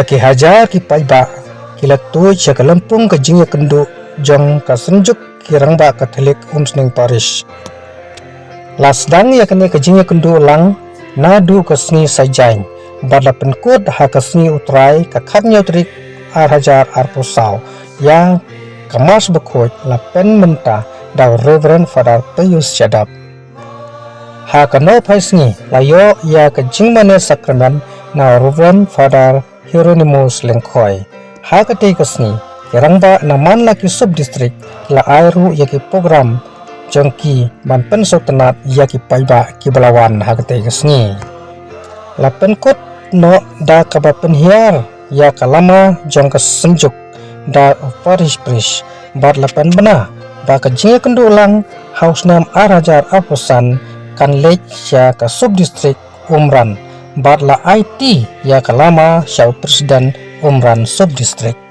ki hajar ki paiba kila tu cha kalampung ka jingya kendu jong ka senjuk ki rangba Katolik umsning parish. Lasdang ya kene ka jingya kendu lang nadu ka sni sajain badla penkut ha ka sni utrai ka khatnya utrik ar hajar ar pusau ya kamas bekut la pen menta da Reverend Father Pius Chadap. Ha ka no paisni layo ya ka jingmane sakramen na Reverend Father Hieronymus Lengkhoy. Ha ka te kasni kirangba na manla ki sub district la airu ya ki program jongki ban penso tenat ya ki paiba ki balawan ha ka te kasni. La penkut no da ka ba penhiar ya kalama jong ka senjuk da parish prish bat la pen bena ba ka jinga kendu lang house nam arajar apusan kan lek ya ka sub district Umran bat la IT ya kalama syau presiden Umran sub district.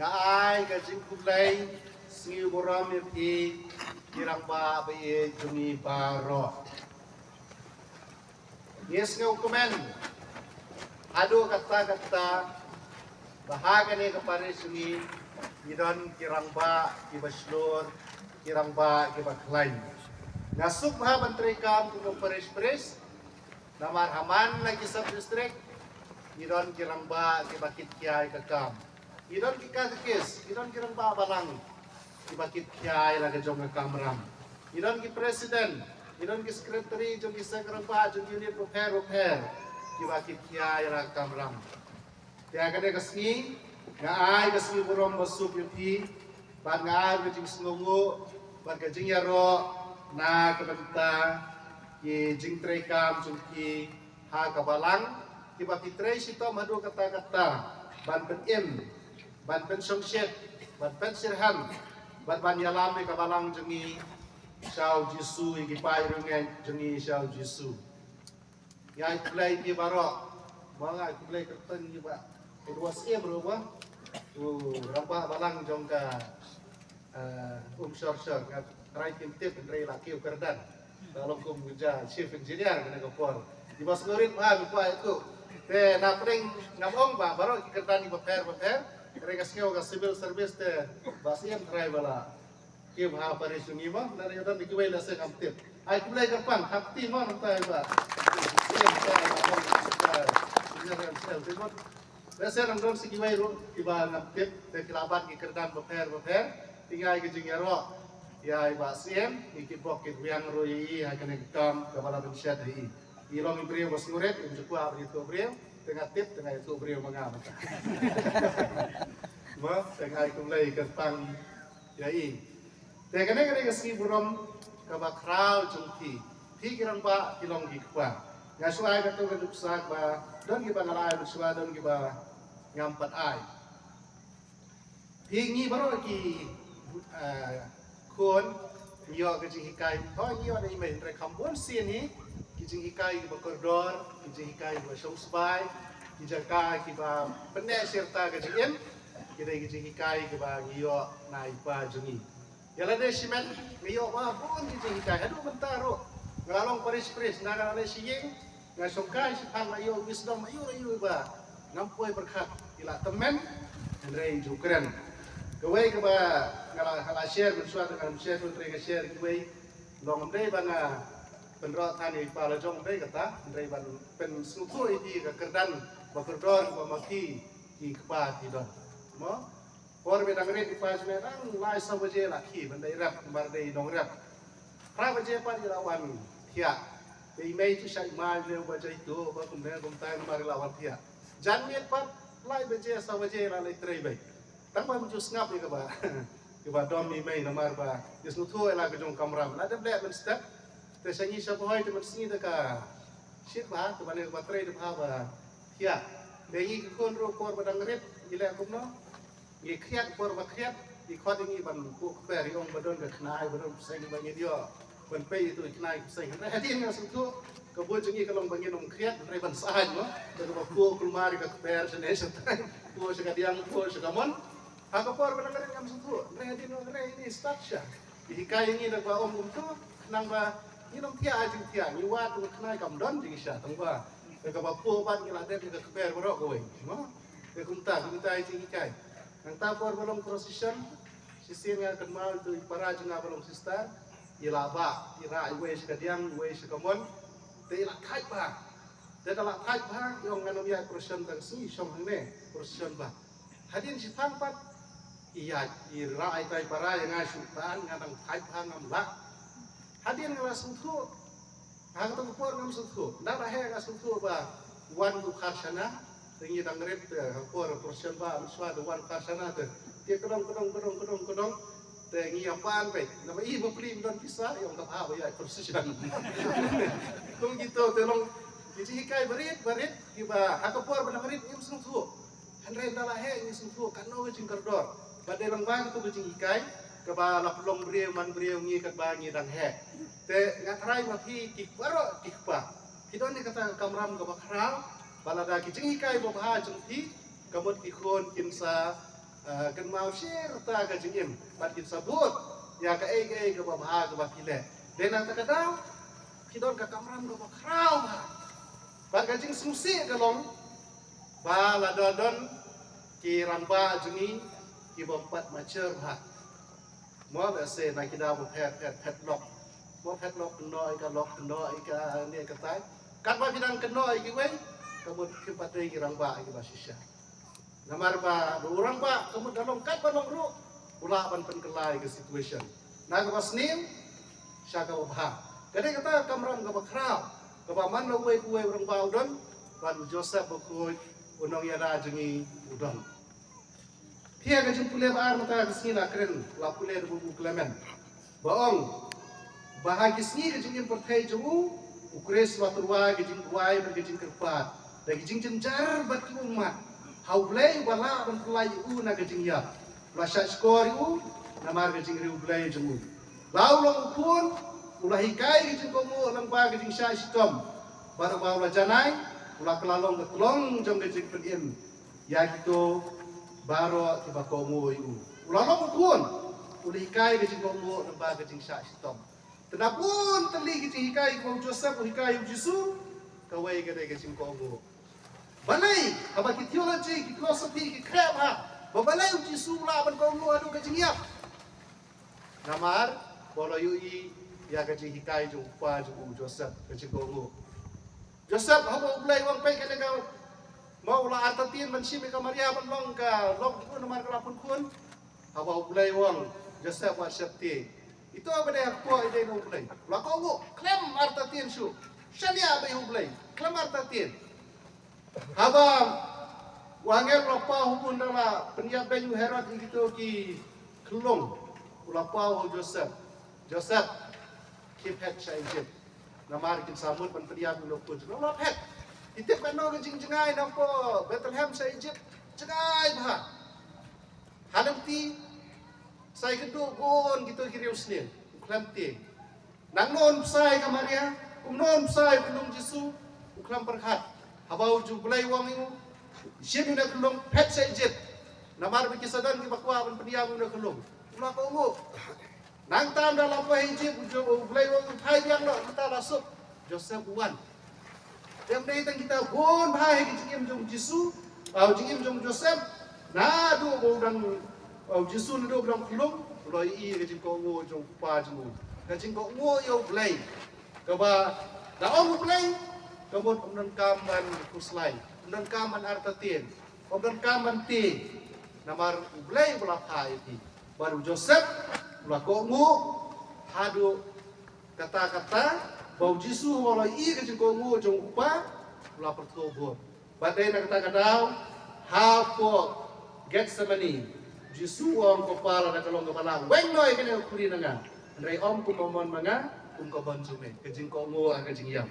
Nga ai ka jingkulay singi boram iti kirang ba baye jumi baro. Yes nga ukumen ado kata bahaga ni kapare sungi idon kirang ba ibaslor kirang ba ibaklain. Nasuk ha bantri kam kuno pares namar haman lagi sub district idon kirang ba ibakit kiai kakam. Idon kikakis, idon kirang ba balang ibakit kiai laga jong kamram. Idon ki presiden, idon ki secretary jong ki sekretary ba jong unit repair ibakit kiai laga kamram. Tiaga de kasni nga ai kasni borom basup yuti ban nga ai jing snungu ban ka jing yaro na kabanta ki jing trekam jong ki ha kabalang ibakit tre sito madu kata-kata ban pen ban pen songset ban pen sirhan ban yalame kabalang jengi Xiao Jisu igi pai rungen jengi Xiao Jisu ya play di barok mga play kerten ni ba ruas bro ba rampa balang jong ka shor ka right tip ndrei la kiu kerdan dalam kum guja chief engineer kena kopor di bas ngorit pa itu te na pring ngamong ba barok kerdan ni repair mereka sekarang ke civil service te basiem try bala kim ha pare sungi ba dari udan dikiwai la se kamtip ai kulai kapang hakti mon ta ba Biasa orang sekiwai ru tiba ngapit te kilaban ki kerdan repair tinggal ke jingero ya basiem ikit bokit wiang ru yi ha kene kam kabala bensyat hi ilong ibrio bos nguret unjuk wa abri to brio tengah tip tengah itu brio mangam ma tengah itu mulai ketang yai te kene kesini burom ka bakral jungki ti kirang ba ilong gi kwa ngasuai ka to ka duksak ba don gi ba ngalai duksa don gi ba ngampat ai hingi baru ki kon yo ke jing hikai ho yo na ime entre kambon sini ki jing hikai ba koridor ki jing hikai ba sosbai ki jaka ki ba penne serta ke jing ki dai ki jing hikai ki ba yo na ipa jungi Yalah deh simen miyo ba pun di hikai aduh bentar ro. Ngalong paris-paris naga ale siyeng ngasongkai si pang ayo wisdom ayo ba. Ngampoi berkat ila temen Andre jukren. Gawai ke ba ngala share bersuat dengan share Andre share gawai long Andre banga penrot tani pala jong Andre kata Andre ban pen suku ini ke kerdan bakerdor ba maki ki kepat idon. Mo Por bedang red di pas merang lai sabaje laki bandai rap bardai dong rap. Pra baje pa di lawan tia. Be mei tu sai mal le baje itu ba kumne gumtai mari lawan tia. Jan miet pat lai baje sabaje la le trei bai. Tang ba muju ngap ni ka ba. Ke ba dom mi mei namar ba. Yes nu thu ela ke jong kamram. La de blek men step. Te sangi sa boy te men sini de ka. Shit ba ke ba ne ba trei de ba. Tia. Be ngi kon ro por bedang red ile kumno. Ye kriat por ba kriat di khot ini ban ku peri ong badon ke knai badon seng ba ngi dio ban pe itu knai seng re hadin ngas tu ke bo jengi kalong bangin ong kriat re ban sahaj no ke ba ku kulmari ke per sene setai ku se kadiang ku se kamon ha ka por badang re ngam tu re hadin no re ini structure di kai ini da ba om tu nang ba ni nom tia ajing tia ni wa tu knai kam don di sha tang ba ke ba pu ban ngi la de ke per bro ko we no ke kunta ajing kai Nang tapor balong procession, sisin nga kenmal tu para jenga balong sister, ila ba, ira iwe sekadiang, iwe sekamon, te ila kai ba. Te ila kai ba, yung nganom ya procession tang si syom hane, procession ba. Hadin si tangpat, iya ira ay tay para yang asutan nga nang kai ba ngam la. Hadin nga suthu, hang tu por ngam suthu, nara he nga suthu ba, wan tu kharsana, tinggi dang red por portion ba miswa de wan kasana te dia kedong tinggi apaan pe nama i beli dan bisa yang tak apa ya portion tung gitu tolong jadi hikai berit tiba haka por benang red im sungtu handre dala he im sungtu kano jing kardor badai lang bang tu jing hikai ke ba laplong brio man brio ngi kat ba ngi dang he te ngatrai mati kiparo kikpa kidon ni kata kamram ke bakral balada kijing ikai bobaha jengti kamut ikon kinsa kan mau share ta ka jingim bat kinsa but ya ka ei ke bobaha ke bakile dena ta kadau kidon ka kamram ke bakrau ba ka jing sungsi ke long balada don ki ramba jengi ki bompat macer ha mo ba se na kida bo pet lock mo pet lock noi ka ni ka tai kat ba bidang kenoi ki we kamu kepada orang ba ini basisya. Namar ba orang ba kamu dalam kat balong ru ulah ban penkelai ke situation. Nah ke basnim syaka ba. Kadang kata kamram ke bakrau ke ba man we orang ba udon ban Joseph bukui unong yana jengi udon. Dia ke jempule ba mata ke sini keren la pule bu Clement. Baong bahagi sini ke jengi pertai jemu ukres waturwa ke jeng buai ke jeng kerpat. Dagi jing jenjar bat ki umat hau blai bala ban kulai u na gajing ya lasha skor u na mar gajing riu blai jemu lau long pun ulah hikai gajing komo lang ba gajing sha sitom bar ba ulah janai ulah kelalong ketlong jong gajing penin ya gitu baro tiba komo u ulah long pun ulah hikai gajing komo lang ba gajing sha sitom tenapun teli gajing hikai ko Joseph hikai Yesus kawai gade gajing komo balai apa ki theology ki philosophy ki krep ha babalai uji sula ban kau lu adu kajingiap namar bolo yui ya kaji hikai ju pa ju Joseph kaji kongu Joseph habo ulai wang pai kada kau mau la artatin man simi ka Maria ban long ka log ku namar ka lapun kun habo ulai wang Joseph wa syapti itu apa dia ko ide no ulai la kongu klem artatin su shania bai ulai klem artatin Habang wangel lapa hubun dala peniap banyu Herod gitu ki kelong ulapa ho Joseph keep head Egypt namar kin samut pan peniap ulapun ulap head itip kano jing jengai nampo Bethlehem sa Egypt jengai bah hadam ti sai kedu gon gitu kiriusnin uklam ti nang non sai ka Maria non sai belum Yesus uklam perhat habau jublai wang itu siapa nak kelong pet saja namar bagi sadan di bakwa ban peniam nak kelong ulah kau nang tam dalam pahijib ulai wong hai yang lo kita rasuk Joseph Wan yang dari kita pun hai kicim jong Jisu au jingim jong Joseph na do bo dang au Jisu na do dang kulung loi i kicim ko ngo jong pa jong kicim ko ngo yo ulai ka ba da om ulai ka bon om kaman kuslai om kaman artatien om kaman ti namar ulai bola pai ti baru Joseph lako ngu hadu kata-kata bau Jisu walai i kecil ko ngu jong upa la pertobo badai na kata-kata hapo Getsemani Jisu on kepala na kalong kepala weng noi kene kuri nanga ndai om ku momon manga kum ko bonjume kecil ko ngu kecil yam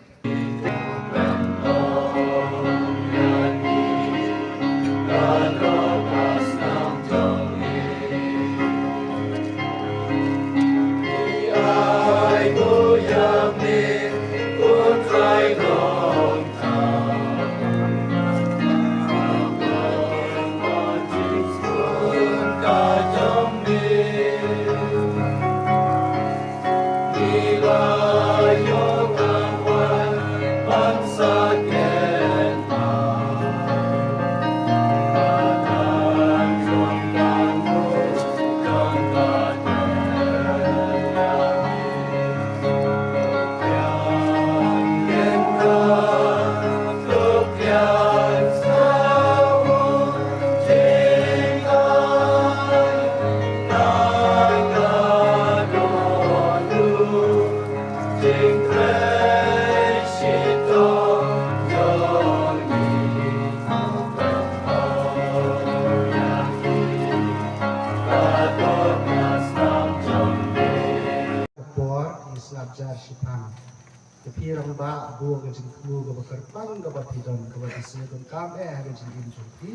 Tapi orang ba buang ke jengku ke bakar pang ke batidon ke batisnya don kame ke jengkin jengki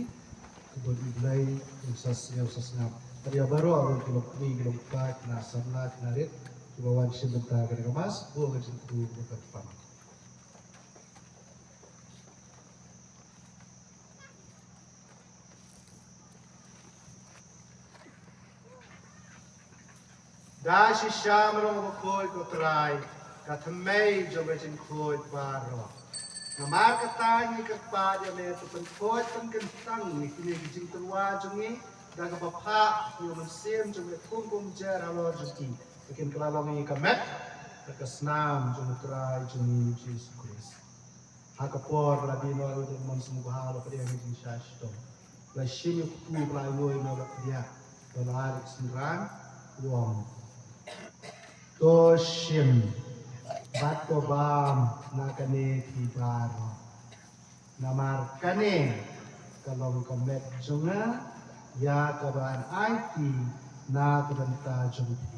ke bodi belai usas ngap. Tadi baru orang kilo kri kilo empat kena sana kena rit ke bawah sebentar kena kemas buang ke jengku ke bakar pang. Dah syam orang berkoi kotrai. Kata mei jom ejin khoi baro. Nama kata ni kepa dia me tu pen khoi pen kentang ni kini jing terwa jongi dah ke bapa ni mensem jom me kum jar alor juti. Bikin kelalong ni kamet ke senam jom terai jom Jesus Christ. Hakapor la di no de mon semu halo pada yang jing shashto. La shini ku la woi no dia. Dolar sendran wong. Toshim Bato bam nakane tibaro namar kane kalong kamet junga ya kaban IT na kadanta jungti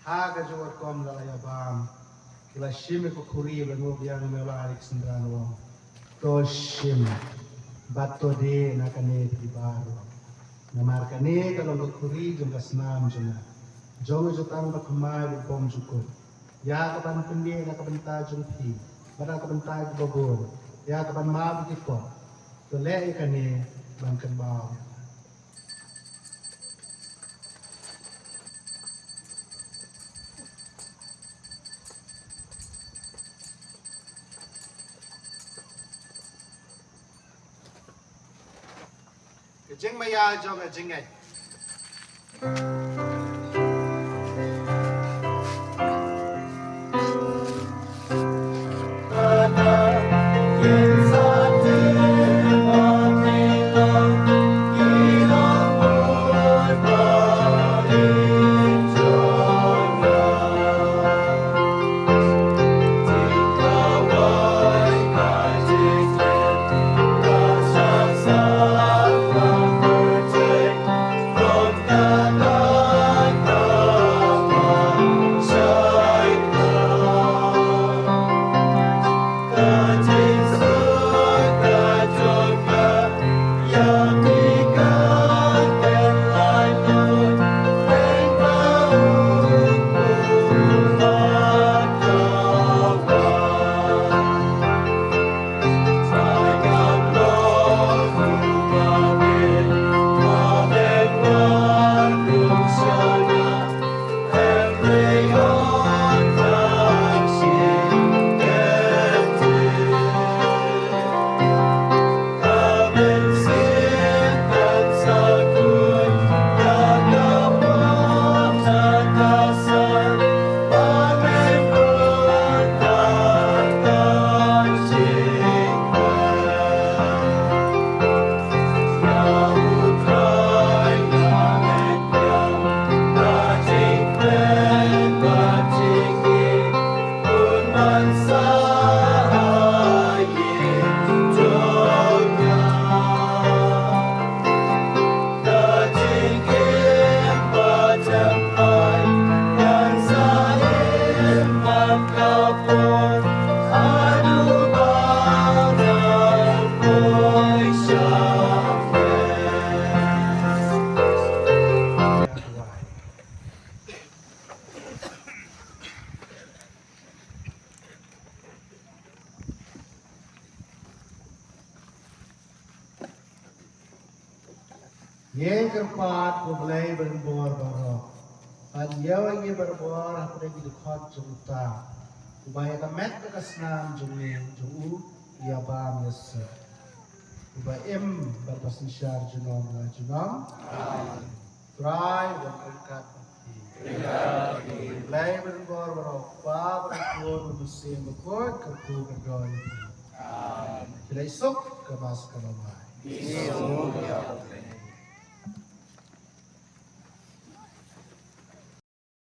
haga jawat kom lalaya bam kila shime ko kuri bango biang mela Alexandran wong to shim bato de nakane tibaro namar kane kalau ko kuri jong kasnam jona jong jotang ba kumai bom jukut ya kapan pende na kabanta jong ti bana kabanta gobor ya kapan ma bi ko to le kane ban kan ba Jeng maya jong jeng ai. Ye kerpat boleh berbor barok. An yawa ye berbor apa yang dikhot jumta. Ubaya kamet kesnam juming jumu ia bam yasa. Ubaya berpasnisyar junom la junom. Try dan angkat hati. Boleh berbor barok. Pa berkur musim berkur kerku kergon. Bila esok kemas kemamai.